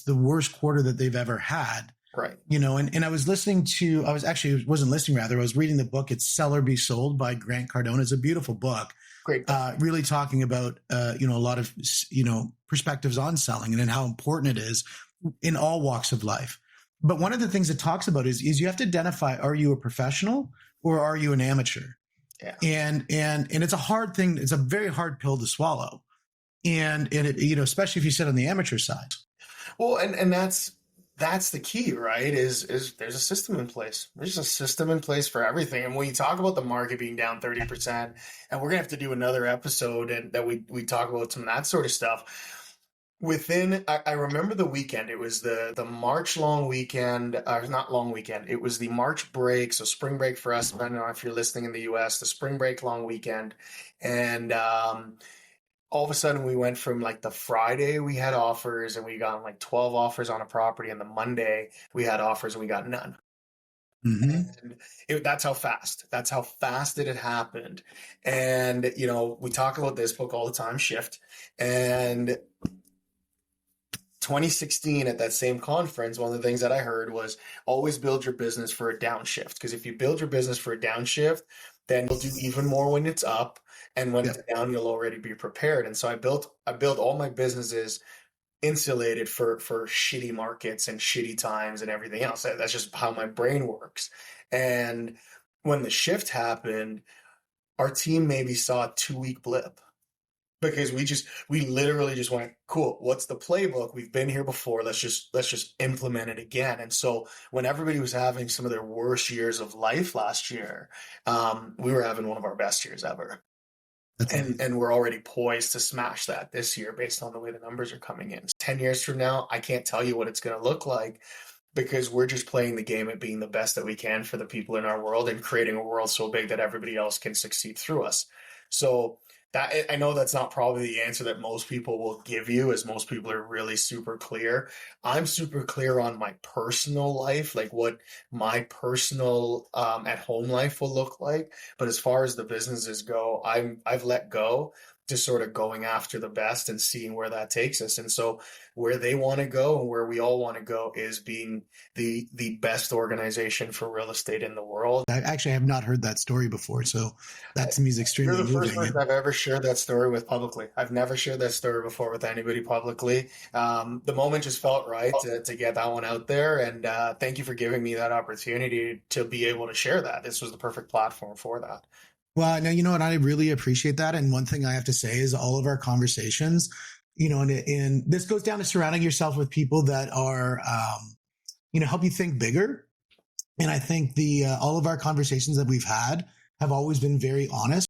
the worst quarter that they've ever had. Right. And I was listening to, wasn't listening rather, I was reading the book. It's Sell or Be Sold by Grant Cardone. It's a beautiful book. Great book. Really talking about, a lot of, perspectives on selling and how important it is in all walks of life. But one of the things it talks about is you have to identify, are you a professional or are you an amateur? Yeah. And it's a hard thing. It's a very hard pill to swallow. And it, especially if you sit on the amateur side. Well, and that's the key, right? Is there's a system in place. There's a system in place for everything. And when you talk about the market being down 30%, and we're gonna have to do another episode and that we talk about some of that sort of stuff. I remember the weekend. It was the March long weekend, not long weekend. It was the March break, so spring break for us. I don't know if you're listening in the US, the spring break long weekend, and all of a sudden we went from like the Friday we had offers and we got like 12 offers on a property, and the Monday we had offers and we got none. Mm-hmm. And that's how fast it had happened. And we talk about this book all the time, Shift, and 2016 at that same conference, one of the things that I heard was always build your business for a downshift. Because if you build your business for a downshift, then you'll do even more when it's up, and when it's down, you'll already be prepared. And so I built all my businesses insulated for shitty markets and shitty times and everything else. That's just how my brain works. And when the shift happened, our team maybe saw a 2-week blip. Because we literally just went, cool, what's the playbook? We've been here before. Let's just implement it again. And so when everybody was having some of their worst years of life last year, we were having one of our best years ever. And we're already poised to smash that this year based on the way the numbers are coming in. 10 years from now, I can't tell you what it's going to look like, because we're just playing the game at being the best that we can for the people in our world and creating a world so big that everybody else can succeed through us. So that, I know that's not probably the answer that most people will give you, as most people are really super clear. I'm super clear on my personal life, like what my personal at home life will look like. But as far as the businesses go, I've let go, just sort of going after the best and seeing where that takes us. And so where they want to go and where we all want to go is being the best organization for real estate in the world. I actually have not heard that story before, so that to me is extremely moving. You're the first person I've ever shared that story with publicly. I've never shared that story before with anybody publicly. The moment just felt right to get that one out there, and thank you for giving me that opportunity to be able to share that. This was the perfect platform for that. Well, now, you know what? I really appreciate that. And one thing I have to say is all of our conversations, and this goes down to surrounding yourself with people that are, help you think bigger. And I think all of our conversations that we've had have always been very honest.